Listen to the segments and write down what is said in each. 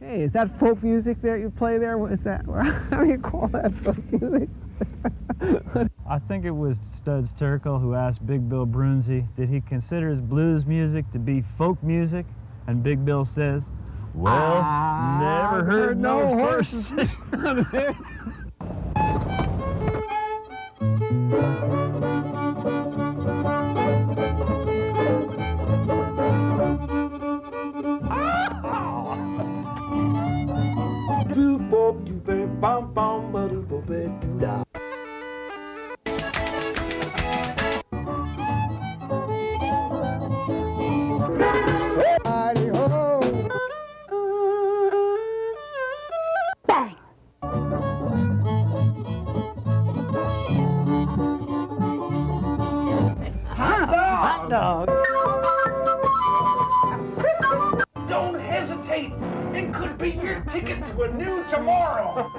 Hey, is that folk music that you play there? What is that? How do you call that folk music? I think it was Studs Terkel who asked Big Bill Brunzi, did he consider his blues music to be folk music? And Big Bill says, well, never heard no horse. Hot dog. Don't hesitate. It could be your ticket to a new tomorrow.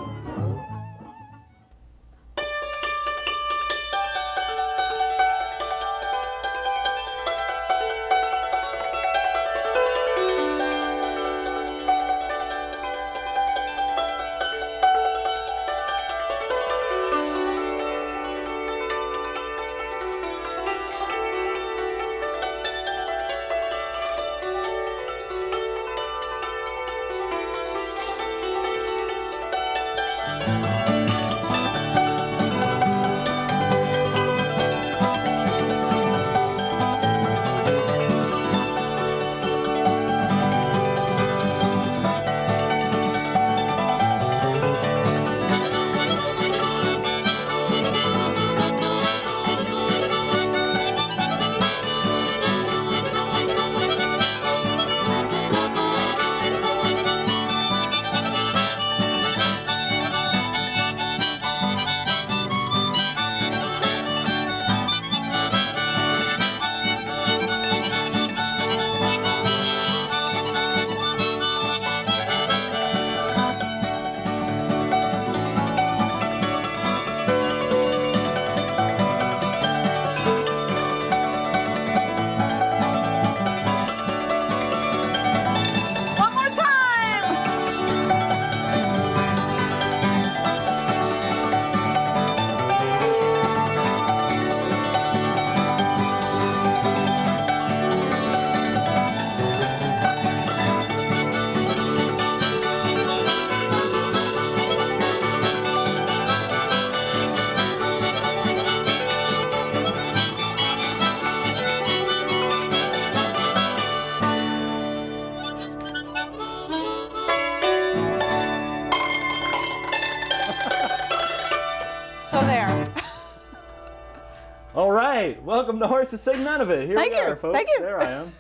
All right, welcome to Horses Sing None of It. Here Thank we you. are, folks. Thank you. There I am.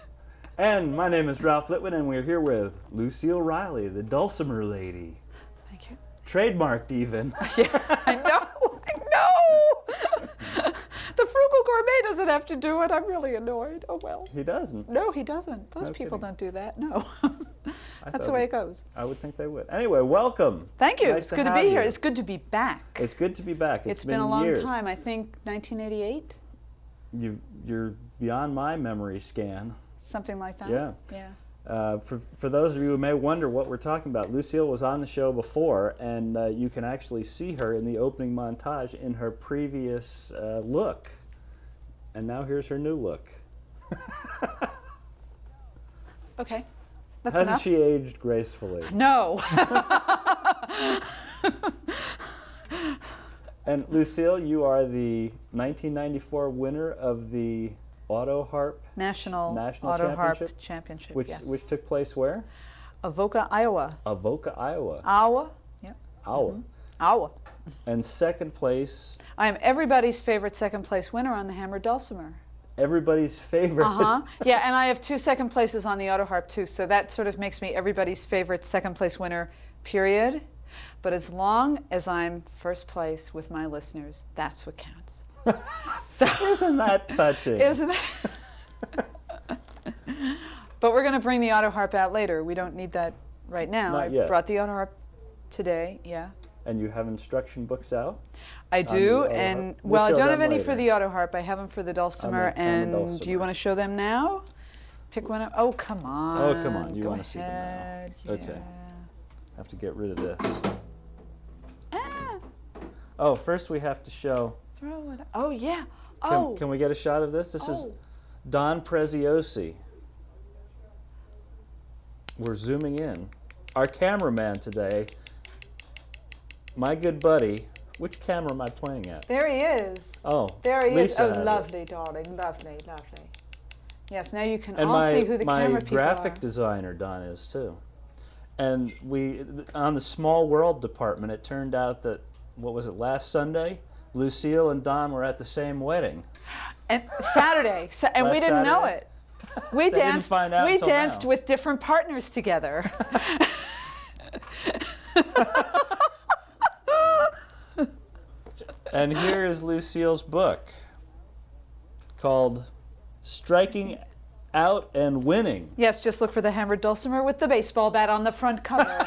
And my name is Ralph Litwin, and we're here with Lucille Reilly, the Dulcimer lady. Thank you. Trademarked even. Yeah, I know. The frugal gourmet doesn't have to do it. I'm really annoyed. Oh well. He doesn't. No, he doesn't. Those No people kidding. don't do that. No. That's the thought way he- it goes. I would think they would. Anyway, welcome. Thank you. Nice It's good to have be here. you. It's good to be back. It's good to be back. It's been a long years. time. I think 1988, You're beyond my memory scan. something like that. Yeah. Yeah. For those of you who may wonder what we're talking about, Lucille was on the show before, and you can actually see her in the opening montage in her previous look. And now here's her new look. Okay. That's Hasn't enough. she aged gracefully? No. And Lucille, you are the 1994 winner of the autoharp National Championship, Autoharp Championship. which yes. which took place where? Avoca, Iowa. Avoca, Iowa. Iowa. Yep. Iowa. Iowa. And second place, I am everybody's favorite second place winner on the hammer dulcimer. everybody's favorite. Uh-huh. Yeah, and I have 2 second places on the autoharp too, so that sort of makes me everybody's favorite second place winner, period. But as long as I'm first place with my listeners, that's what counts. So Isn't that touching? isn't it? But we're going to bring the autoharp out later. We don't need that right now. Not I yet. brought the autoharp today, yeah. And you have instruction books out? I the do, autoharp? and We'll well, I show don't them have any for later. the autoharp. I have them for the dulcimer, on the and do dulcimer. you want to show them now? Pick one up. Oh, come on. Oh, come on. You Go want to see them now. ahead. Okay. Yeah. Have to get rid of this. Ah, Oh, first we have to show. throw it. Oh yeah. Can we get a shot of this? This is Oh. Don Preziosi. We're zooming in. Our cameraman today, my good buddy. Which camera am I pointing at? There he is. Oh, There he is. Lisa Oh, has it. lovely, darling. Lovely, lovely. Yes, now you can And all my, see who the my camera people graphic are. designer, Don, is too. And we, on the Small World department, it turned out that, what was it, last Sunday? Lucille and Don were at the same wedding. And Saturday, and we Last didn't know Saturday? it. We They didn't danced. find out We until danced now. with different partners together. And here is Lucille's book called Striking Out and Winning. Yes, just look for the hammered dulcimer with the baseball bat on the front cover.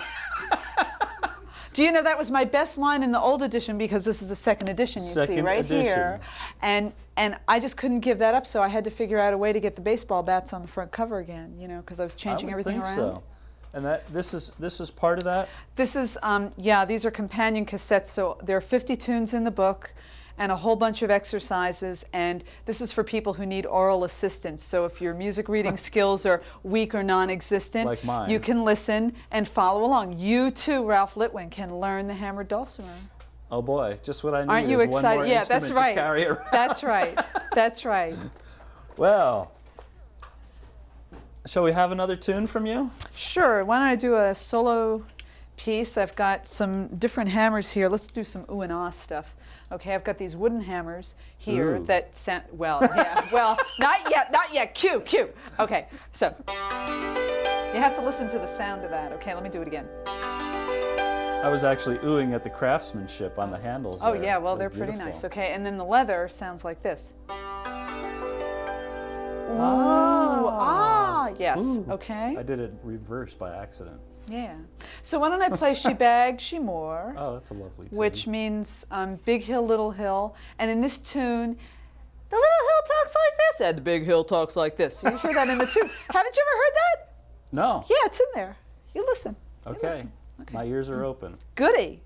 Do you know that was my best line in the old edition, because this is the second edition, you see Second right edition. here. And I just couldn't give that up, so I had to figure out a way to get the baseball bats on the front cover again, you know, because I was changing I would everything think around. so. And this is part of that? This is, yeah, these are companion cassettes, so there are 50 tunes in the book and a whole bunch of exercises, and this is for people who need oral assistance. So if your music reading skills are weak or non-existent, Like mine. you can listen and follow along. You too, Ralph Litwin, can learn the hammered dulcimer. Oh boy, just what I need. Aren't you is one excited? more Yeah, instrument that's to right. carry around. That's right. That's right. Well, shall we have another tune from you? Sure. Why don't I do a solo piece? I've got some different hammers here. Let's do some ooh and ah stuff. Okay, I've got these wooden hammers here Ooh. that sound, well, yeah, well, not yet. Cue. Okay, so you have to listen to the sound of that. Okay, let me do it again. I was actually oohing at the craftsmanship on the handles. Oh there. yeah, well, they're pretty beautiful. nice. Okay, and then the leather sounds like this. Ooh, yes. Ooh. Okay. I did it reverse by accident. Yeah. So why don't I play She Bagged, She More, Oh, that's a lovely tune. which means Big Hill, Little Hill. And in this tune, the little hill talks like this, and the big hill talks like this. So you hear that in the tune. Haven't you ever heard that? No. Yeah, it's in there. You listen. You Okay. listen. Okay. My ears are open. Goody.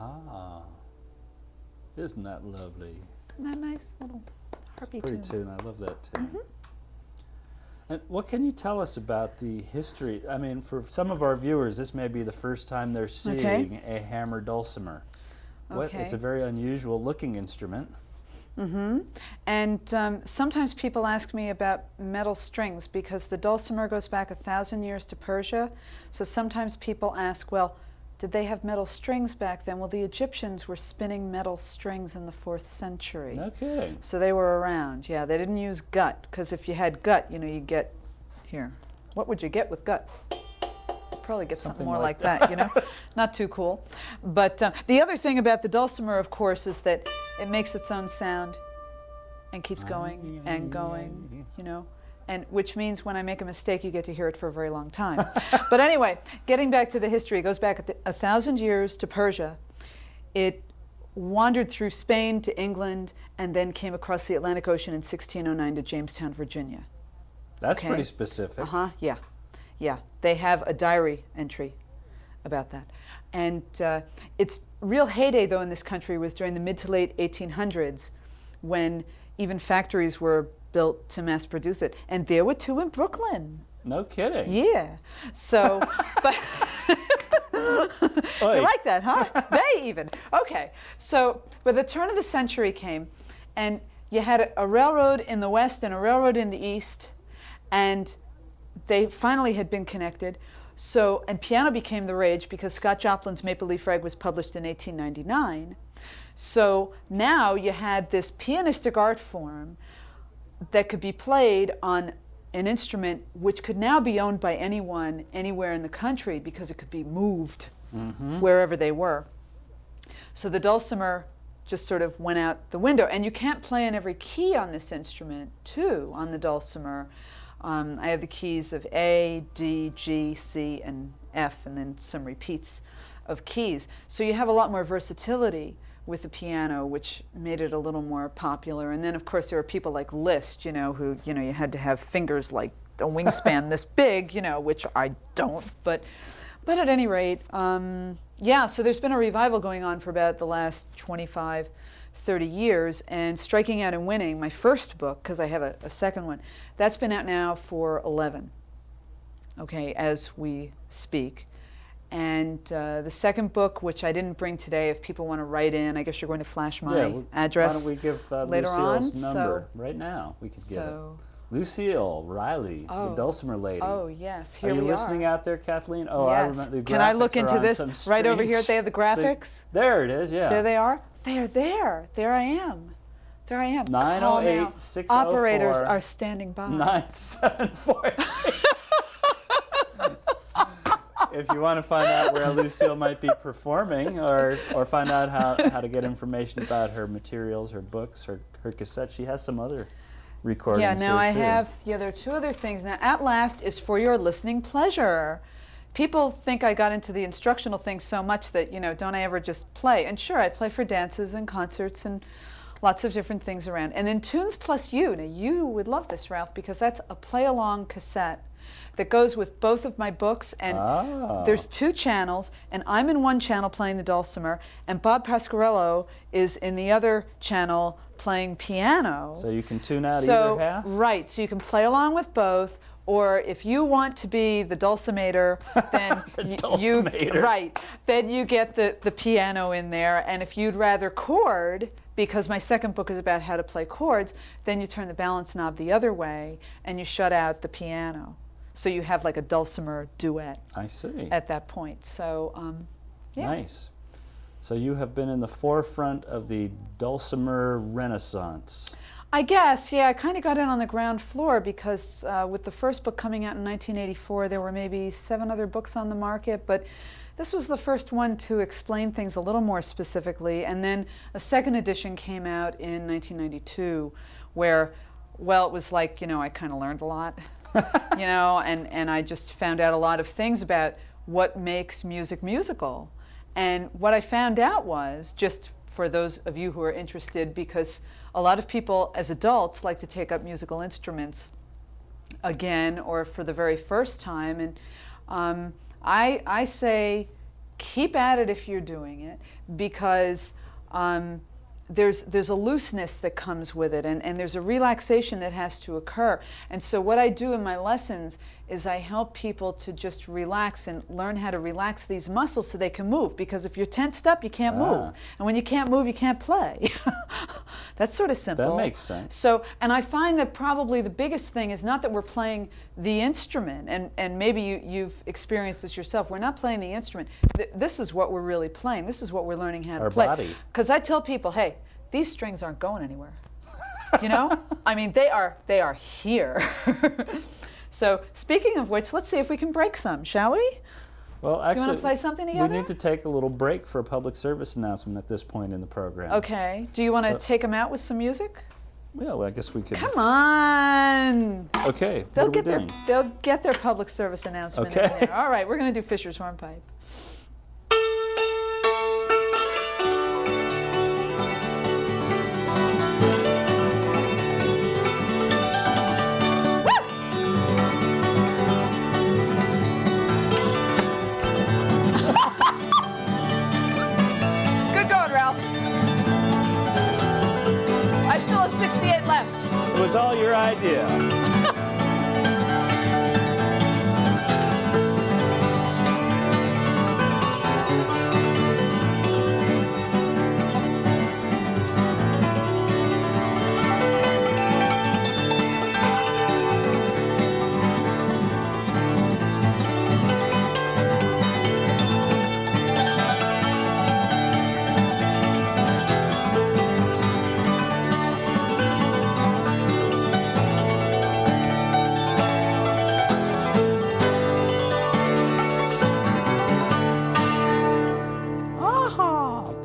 Ah. Isn't that lovely? Isn't that nice little harpy Pretty tune? tune. I love that tune. And what can you tell us about the history? I mean, for some of our viewers, this may be the first time they're seeing a hammer dulcimer. Okay. It's a very unusual looking instrument. Mm-hmm. And sometimes people ask me about metal strings, because the dulcimer goes back 1,000 years to Persia. So sometimes people ask, well, did they have metal strings back then? Well, the Egyptians were spinning metal strings in the 4th century. No kidding. So they were around. Yeah, they didn't use gut, because if you had gut, you know, you get, here, what would you get with gut? You'd probably get something more like that, you know? Not too cool. But the other thing about the dulcimer, of course, is that it makes its own sound and keeps going and going, you know? And which means when I make a mistake, you get to hear it for a very long time. But anyway, getting back to the history, it goes back 1,000 years to Persia. It wandered through Spain to England and then came across the Atlantic Ocean in 1609 to Jamestown, Virginia. That's Okay. pretty specific. Yeah. Yeah. They have a diary entry about that. And its real heyday, though, in this country was during the mid to late 1800s, when even factories were built to mass produce it. And there were 2 in Brooklyn. No kidding. Yeah. So, but you like that, huh? They even. Okay. So, but the turn of the century came, and you had a railroad in the west and a railroad in the east, and they finally had been connected. So, and piano became the rage because Scott Joplin's Maple Leaf Rag was published in 1899. So now you had this pianistic art form that could be played on an instrument which could now be owned by anyone anywhere in the country because it could be moved wherever they were. So the dulcimer just sort of went out the window. And you can't play in every key on this instrument, too, on the dulcimer. I have the keys of A, D, G, C, and F, and then some repeats of keys. So you have a lot more versatility with the piano, which made it a little more popular. And then, of course, there were people like Liszt, you know, who, you know, you had to have fingers like a wingspan this big, you know, which I don't. But at any rate, yeah, so there's been a revival going on for about the last 25, 30 years. And Striking Out and Winning, my first book, because I have a second one, that's been out now for 11, okay, as we speak. And the second book, which I didn't bring today, if people want to write in, I guess you're going to flash my address. Why don't we give later Lucille's on? number right now? We could get it. Lucille, Reilly, the Dulcimer lady. Oh, yes, here are we you listening out there, Kathleen? Oh, yes. I remember the graphics. Can I look are into on this some right over here? strange They have the graphics. There it is, yeah. There they are. They are there. There I am. There I am. 908-604. Operators are standing by. 974. If you want to find out where Lucille might be performing, or find out how to get information about her materials, her books, her cassette, she has some other recordings. Yeah, now I too. have, there are 2 other things. Now, At Last is for your listening pleasure. People think I got into the instructional thing so much that, you know, don't I ever just play? And sure, I play for dances and concerts and lots of different things around. And then Tunes Plus You. Now, you would love this, Ralph, because that's a play-along cassette that goes with both of my books, and there's 2 channels, and I'm in one channel playing the dulcimer, and Bob Pasquarello is in the other channel playing piano. So you can tune out either half? Right, so you can play along with both, or if you want to be the dulcimator, then then you get the piano in there, and if you'd rather chord, because my second book is about how to play chords, then you turn the balance knob the other way, and you shut out the piano. So you have like a dulcimer duet. I see. At that point. So, yeah. Nice. So you have been in the forefront of the dulcimer renaissance. I guess, yeah. I kind of got in on the ground floor because with the first book coming out in 1984, there were maybe 7 other books on the market, but this was the first one to explain things a little more specifically. And then a second edition came out in 1992 where, well, it was like, you know, I kind of learned a lot. You know, and I just found out a lot of things about what makes music musical. And what I found out was, just for those of you who are interested, because a lot of people as adults like to take up musical instruments again or for the very first time. And I say keep at it if you're doing it, because there's a looseness that comes with it, and there's a relaxation that has to occur. And so what I do in my lessons is I help people to just relax and learn how to relax these muscles so they can move, because if you're tensed up, you can't move. And when you can't move, you can't play. That's sort of simple. That makes sense. So, and I find that probably the biggest thing is not that we're playing the instrument, and maybe you've experienced this yourself. We're not playing the instrument. This is what we're really playing. This is what we're learning how to play. Our body. Because I tell people, hey, these strings aren't going anywhere. You know? I mean, they are here. So, speaking of which, let's see if we can break some, shall we? Well, actually, you want to play something together? We need to take a little break for a public service announcement at this point in the program. Okay. Do you want to take them out with some music? Well, I guess we could. Come on. Okay. They'll what are we doing? They'll get their public service announcement in there. All right, we're going to do Fisher's Hornpipe. Good going, Ralph. I still have 68 left. It was all your idea.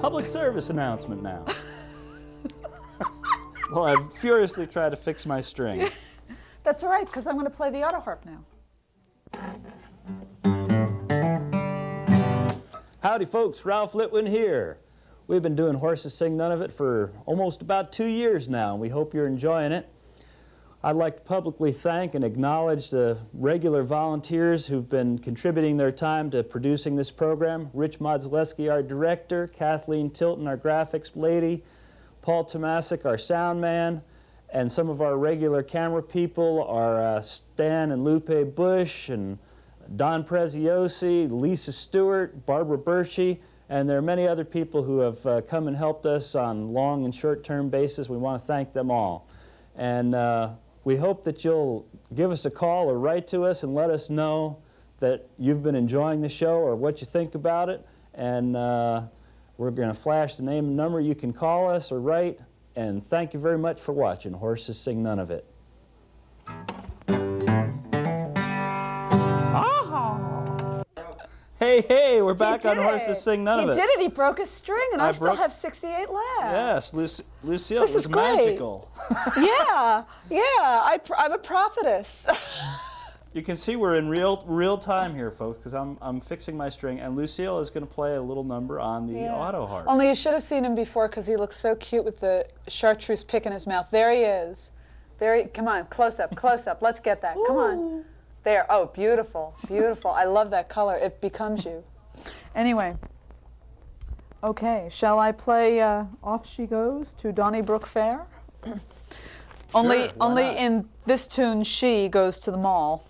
Public service announcement now. Well, I furiously try to fix my string. That's all right, because I'm going to play the autoharp now. Howdy, folks. Ralph Litwin here. We've been doing Horses Sing None of It for almost about 2 years now, and we hope you're enjoying it. I'd like to publicly thank and acknowledge the regular volunteers who've been contributing their time to producing this program. Rich Modzaleski, our director, Kathleen Tilton, our graphics lady, Paul Tomasic, our sound man, and some of our regular camera people are Stan and Lupe Bush, and Don Preziosi, Lisa Stewart, Barbara Birchie, and there are many other people who have come and helped us on long and short-term basis. We want to thank them all. And we hope that you'll give us a call or write to us and let us know that you've been enjoying the show or what you think about it. And we're going to flash the name and number. You can call us or write. And thank you very much for watching Horses Sing None of It. Hey, we're back on Horses Sing None of It. He did it. He broke a string, and I still have 68 left. Yes, Lucille, this it was is great. magical. Yeah, I'm a prophetess. You can see we're in real time here, folks, because I'm fixing my string, and Lucille is going to play a little number on the auto harp. Only you should have seen him before, because he looks so cute with the chartreuse pick in his mouth. There he is. Come on, close up. Let's get that. Come on. There. Oh, beautiful, beautiful. I love that color. It becomes you. Anyway. Okay, shall I play Off She Goes to Donnybrook Fair? Only in this tune, she goes to the mall.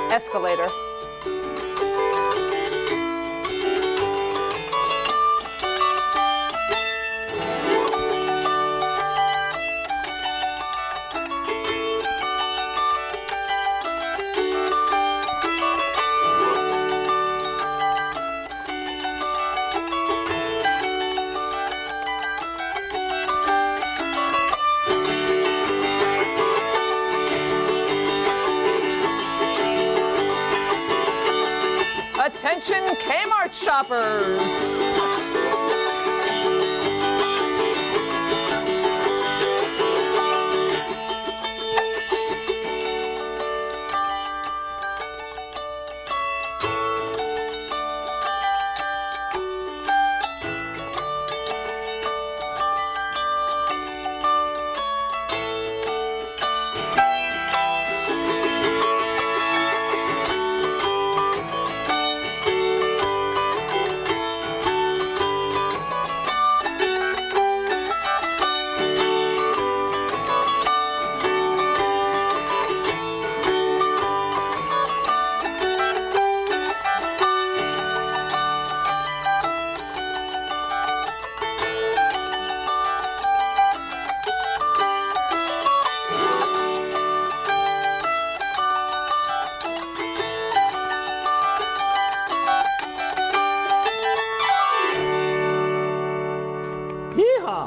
Escalator. Grasshoppers.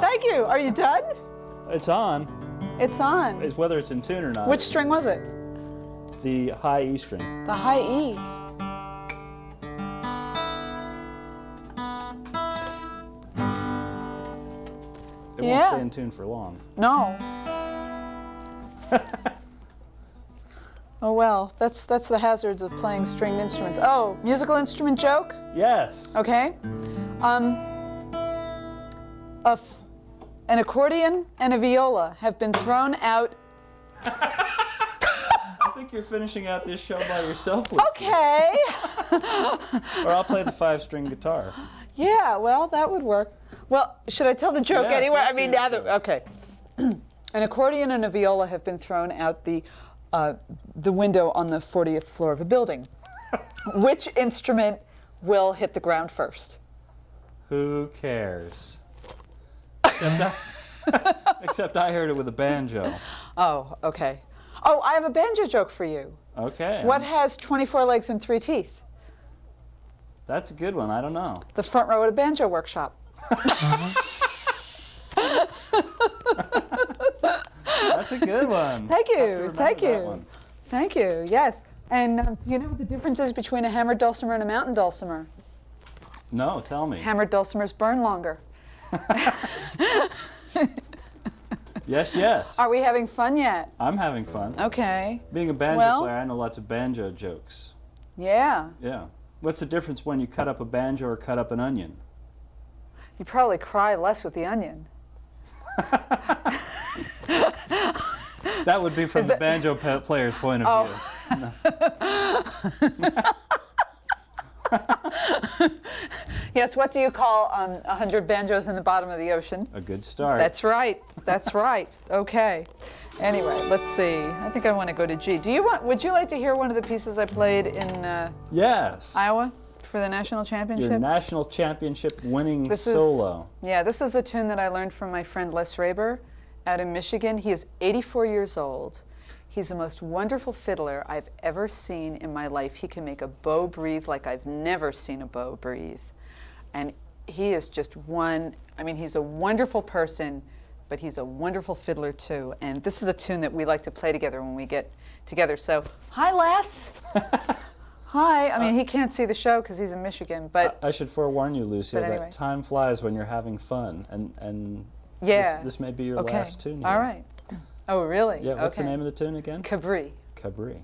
Thank you. Are you done? It's on. It's on. It's whether it's in tune or not. Which string was it? The high E string. The high E. It won't Yeah. stay in tune for long. No. Oh well, that's the hazards of playing stringed instruments. Oh, musical instrument joke? Yes. Okay. An accordion and a viola have been thrown out. I think you're finishing out this show by yourself, Lucy. Okay. Or I'll play the 5-string guitar. Yeah, well, that would work. Well, should I tell the joke Yes, anyway? I let's mean, hear now it. that, okay. An accordion and a viola have been thrown out the window on the 40th floor of a building. Which instrument will hit the ground first? Who cares? Except I heard it with a banjo. Oh, okay. Oh, I have a banjo joke for you. Okay. What has 24 legs and 3 teeth? That's a good one. I don't know. The front row at a banjo workshop. That's a good one. Thank Have to you. remember Thank that you. one. Thank you. Yes. And do you know what the difference is between a hammered dulcimer and a mountain dulcimer? No, tell me. Hammered dulcimers burn longer. Yes, yes. Are we having fun yet? I'm having fun. Okay. Being a banjo Well- player, I know lots of banjo jokes. Yeah. Yeah. What's the difference when you cut up a banjo or cut up an onion? You probably cry less with the onion. That would be from the banjo player's point of view. Yes, what do you call 100 banjos in the bottom of the ocean? A good start. That's right. That's right. Okay. Anyway, let's see. I think I want to go to G. Would you like to hear one of the pieces I played in Yes. Iowa for the national championship? Your national championship winning This is- solo. Yeah, this is a tune that I learned from my friend Les Raber out in Michigan. He is 84 years old. He's the most wonderful fiddler I've ever seen in my life. He can make a bow breathe like I've never seen a bow breathe. And he is just he's a wonderful person, but he's a wonderful fiddler too. And this is a tune that we like to play together when we get together. So, hi Les. Hi. I mean, he can't see the show because he's in Michigan, but I should forewarn you, Lucille, But anyway. that time flies when you're having fun, and yeah. this may be your Okay. last tune here. All right. Oh, really? Yeah, what's the Okay. name of the tune again? Cabri. Cabri.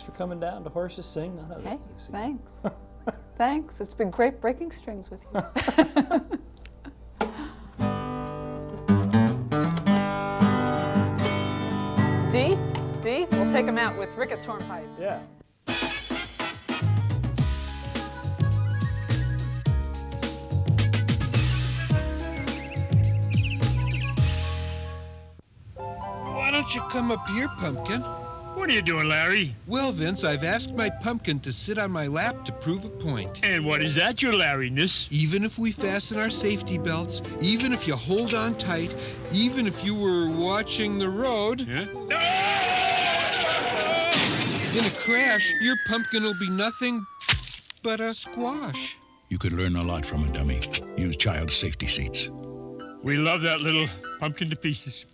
for coming down to Horses Sing. None of Hey, it, Lucy. thanks. Thanks. It's been great breaking strings with you. D, we'll take him out with Ricketts hornpipe. Yeah. Why don't you come up here, Pumpkin? What are you doing, Larry? Well, Vince, I've asked my pumpkin to sit on my lap to prove a point. And what is that, your Larryness? Even if we fasten our safety belts, even if you hold on tight, even if you were watching the road, in a crash, your pumpkin will be nothing but a squash. You could learn a lot from a dummy. Use child safety seats. We love that little pumpkin to pieces.